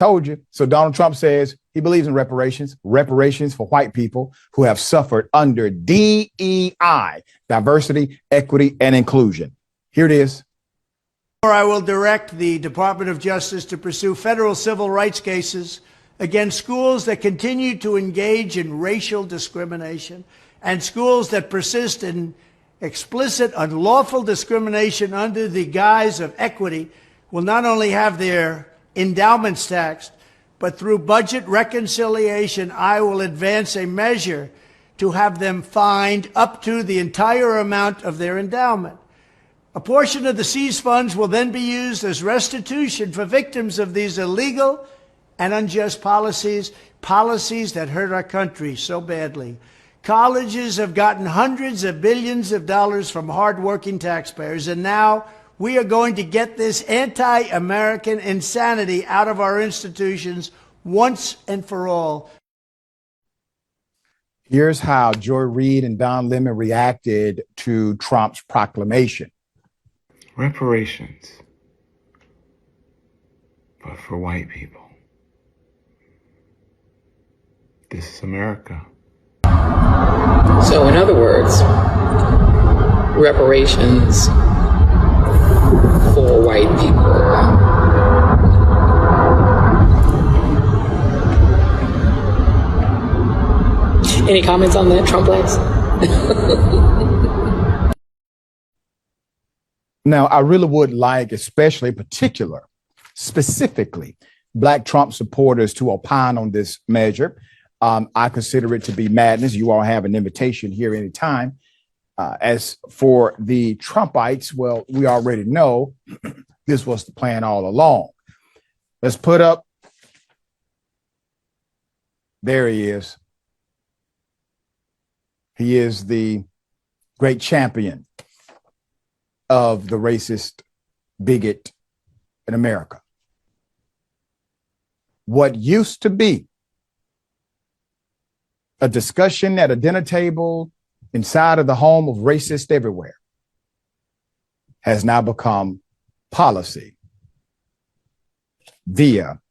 Told you. So Donald Trump says he believes in reparations, reparations for white people who have suffered under DEI, diversity, equity, and inclusion. Here it is. I will direct the Department of Justice to pursue federal civil rights cases against schools that continue to engage in racial discrimination and schools that persist in explicit, unlawful discrimination under the guise of equity will not only have their endowments taxed, but through budget reconciliation, I will advance a measure to have them fined up to the entire amount of their endowment. A portion of the seized funds will then be used as restitution for victims of these illegal and unjust policies, policies that hurt our country so badly. Colleges have gotten hundreds of billions of dollars from hardworking taxpayers, and now we are going to get this anti-American insanity out of our institutions once and for all. Here's how Joy Reid and Don Lemon reacted to Trump's proclamation. Reparations, but for white people. This is America. So in other words, reparations for white people. Any comments on that, Trump likes? Now, I really would like, specifically, Black Trump supporters to opine on this measure. I consider it to be madness. You all have an invitation here anytime. As for the Trumpites, well, we already know this was the plan all along. Let's put up, there he is. He is the great champion of the racist bigot in America. What used to be a discussion at a dinner table inside of the home of racists everywhere has now become policy via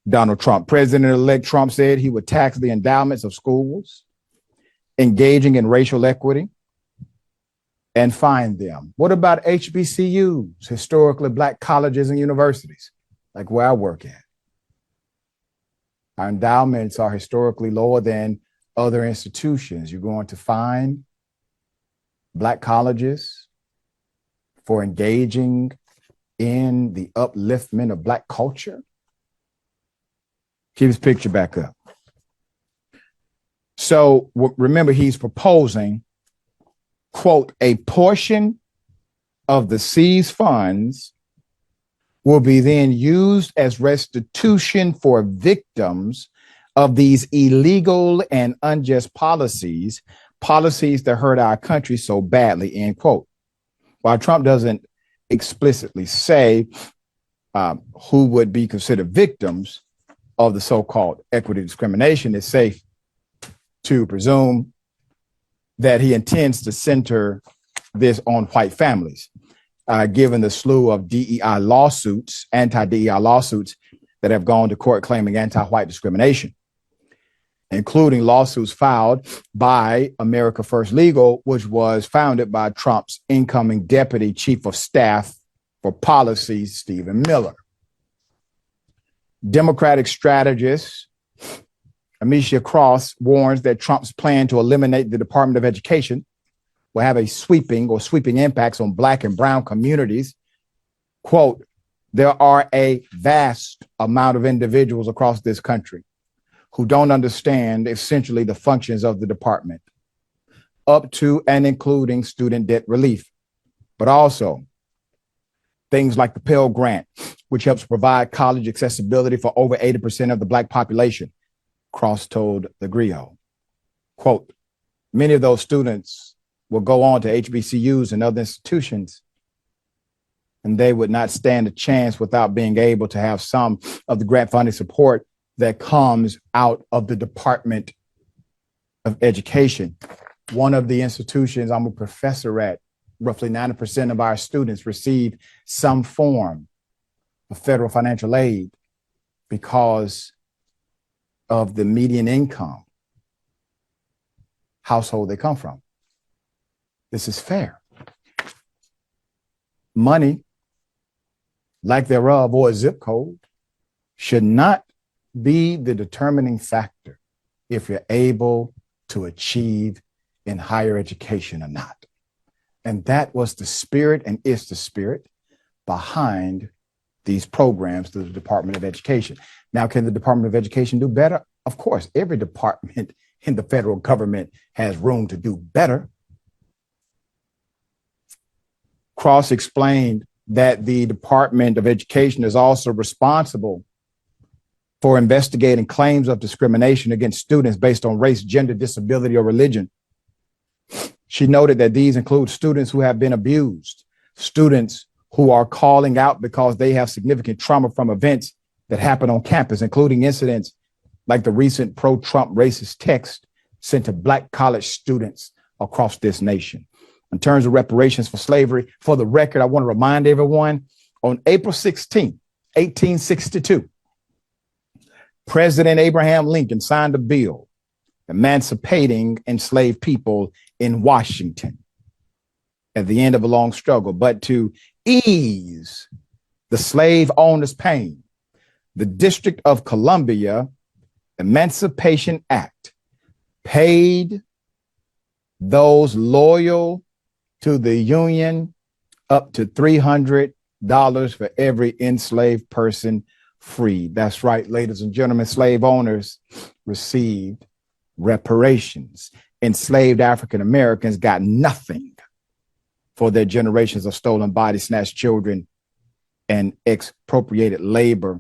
Donald Trump. President-elect Trump said he would tax the endowments of schools engaging in racial equity and fine them. What about HBCUs, historically Black colleges and universities, like where I work at? Our endowments are historically lower than other institutions. You're going to fine Black colleges for engaging in the upliftment of Black culture? Keep this picture back up. So remember, he's proposing, quote, a portion of the seized funds will be then used as restitution for victims of these illegal and unjust policies that hurt our country so badly, end quote. While Trump doesn't explicitly say who would be considered victims of the so-called equity discrimination, it's safe to presume that he intends to center this on white families, given the slew of DEI lawsuits, anti-DEI lawsuits that have gone to court claiming anti-white discrimination, including lawsuits filed by America First Legal, which was founded by Trump's incoming Deputy Chief of Staff for Policy, Stephen Miller. Democratic strategist Amicia Cross warns that Trump's plan to eliminate the Department of Education will have a sweeping impacts on Black and brown communities. Quote, there are a vast amount of individuals across this country who don't understand essentially the functions of the department, up to and including student debt relief, but also things like the Pell Grant, which helps provide college accessibility for over 80% of the Black population. Cross told the Griot, quote, many of those students will go on to HBCUs and other institutions, and they would not stand a chance without being able to have some of the grant funding support that comes out of the Department of Education. One of the institutions I'm a professor at, roughly 90% of our students receive some form of federal financial aid because of the median income household they come from. This is fair. Money, lack thereof, or a zip code should not be the determining factor if you're able to achieve in higher education or not. And that was the spirit and is the spirit behind these programs through the Department of Education. Now, can the Department of Education do better? Of course, every department in the federal government has room to do better. Cross explained that the Department of Education is also responsible for investigating claims of discrimination against students based on race, gender, disability, or religion. She noted that these include students who have been abused, students who are calling out because they have significant trauma from events that happen on campus, including incidents like the recent pro-Trump racist text sent to Black college students across this nation. In terms of reparations for slavery, for the record, I want to remind everyone, on April 16, 1862, President Abraham Lincoln signed a bill emancipating enslaved people in Washington at the end of a long struggle. But to ease the slave owners' pain, the District of Columbia Emancipation Act paid those loyal to the Union up to $300 for every enslaved person freed. That's right, ladies and gentlemen, slave owners received reparations. Enslaved African Americans got nothing for their generations of stolen bodies, snatched children, and expropriated labor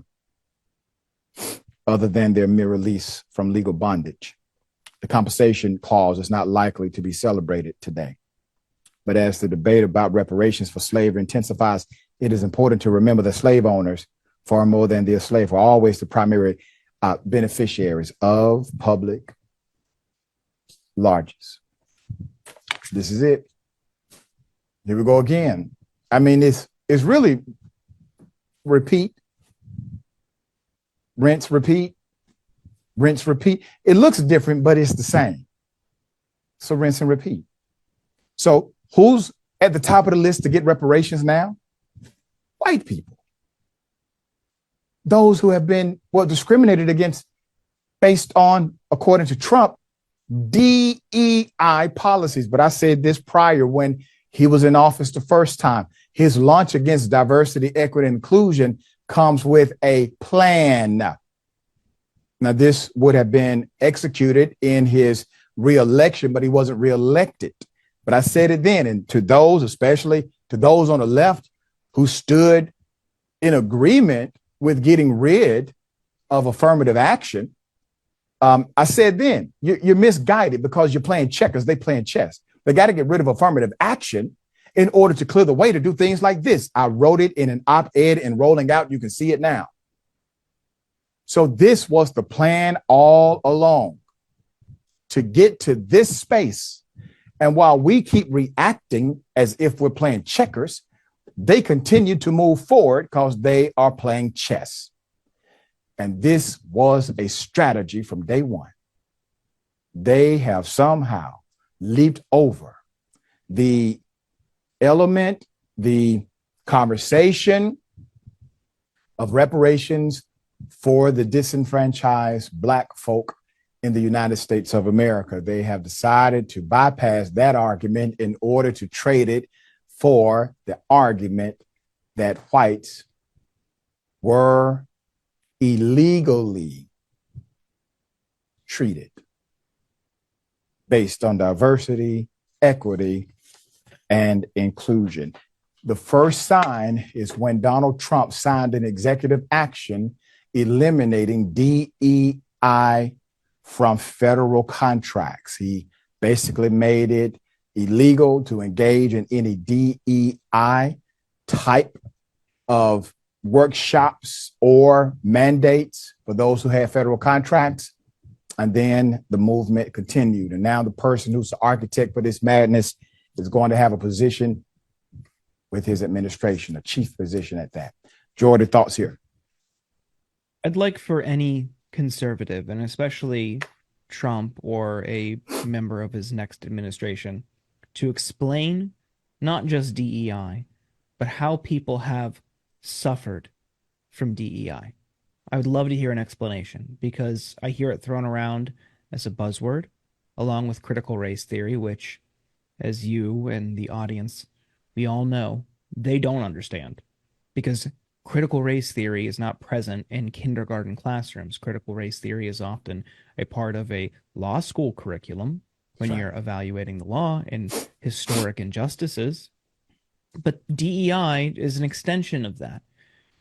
other than their mere release from legal bondage. The compensation clause is not likely to be celebrated today. But as the debate about reparations for slavery intensifies, it is important to remember that slave owners, far more than the enslaved, were always the primary beneficiaries of public largesse. This is it. Here we go again. I mean, it's really repeat, rinse, repeat, rinse, repeat. It looks different, but it's the same. So rinse and repeat. So who's at the top of the list to get reparations now? White people. Those who have been, discriminated against based on, according to Trump, D.E.I. policies. But I said this prior when he was in office the first time. His launch against diversity, equity, and inclusion comes with a plan. Now, this would have been executed in his reelection, but he wasn't reelected. But I said it then, and to those, especially to those on the left who stood in agreement with getting rid of affirmative action, I said then, you're misguided because you're playing checkers. They playing chess. They got to get rid of affirmative action in order to clear the way to do things like this. I wrote it in an op-ed in Rolling Out. You can see it now. So this was the plan all along, to get to this space. And while we keep reacting as if we're playing checkers, they continue to move forward because they are playing chess. And this was a strategy from day one. They have somehow leaped over the element, the conversation of reparations for the disenfranchised Black folk in the United States of America. They have decided to bypass that argument in order to trade it for the argument that whites were illegally treated based on diversity, equity, and inclusion. The first sign is when Donald Trump signed an executive action eliminating D.E.I. from federal contracts. He basically made it illegal to engage in any D.E.I. type of workshops or mandates for those who had federal contracts. And then the movement continued. And now the person who's the architect for this madness is going to have a position with his administration, a chief position at that. Jordan, thoughts here? I'd like for any conservative, and especially Trump or a member of his next administration, to explain not just DEI, but how people have suffered from DEI. I would love to hear an explanation because I hear it thrown around as a buzzword, along with critical race theory, which, as you and the audience, we all know, they don't understand because critical race theory is not present in kindergarten classrooms. Critical race theory is often a part of a law school curriculum when you're evaluating the law and historic injustices. But DEI is an extension of that.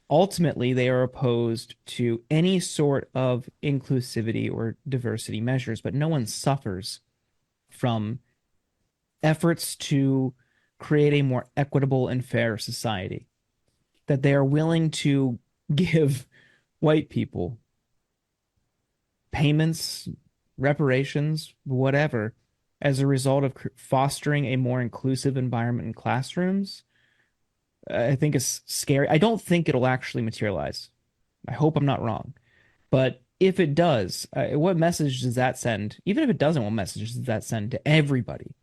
Ultimately, they are opposed to any sort of inclusivity or diversity measures, but no one suffers from efforts to create a more equitable and fair society. That they are willing to give white people payments, reparations, whatever, as a result of fostering a more inclusive environment in classrooms, I think is scary. I don't think it'll actually materialize. I hope I'm not wrong. But if it does, what message does that send? Even if it doesn't, what message does that send to everybody?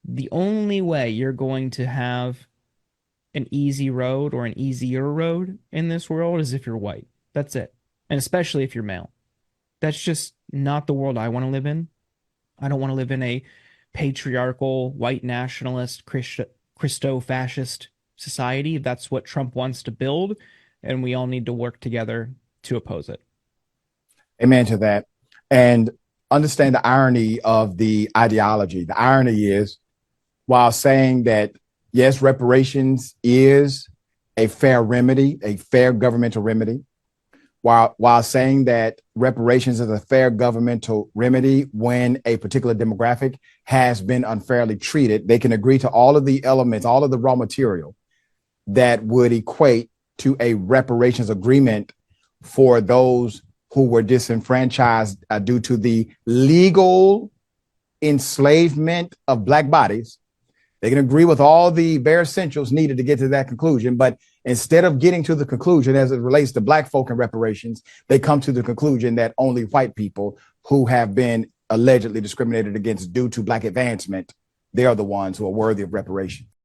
The only way you're going to have an easy road or an easier road in this world is if you're white. That's it. And especially if you're male. That's just not the world I want to live in. I don't want to live in a patriarchal, white nationalist, Christo-fascist society. That's what Trump wants to build, and we all need to work together to oppose it. Amen to that. And understand the irony of the ideology. The irony is, while saying that, yes, reparations is a fair remedy, a fair governmental remedy, while saying that reparations is a fair governmental remedy when a particular demographic has been unfairly treated, they can agree to all of the elements, all of the raw material that would equate to a reparations agreement for those who were disenfranchised due to the legal enslavement of Black bodies. They can agree with all the bare essentials needed to get to that conclusion. But instead of getting to the conclusion as it relates to Black folk and reparations, they come to the conclusion that only white people who have been allegedly discriminated against due to Black advancement, they are the ones who are worthy of reparations.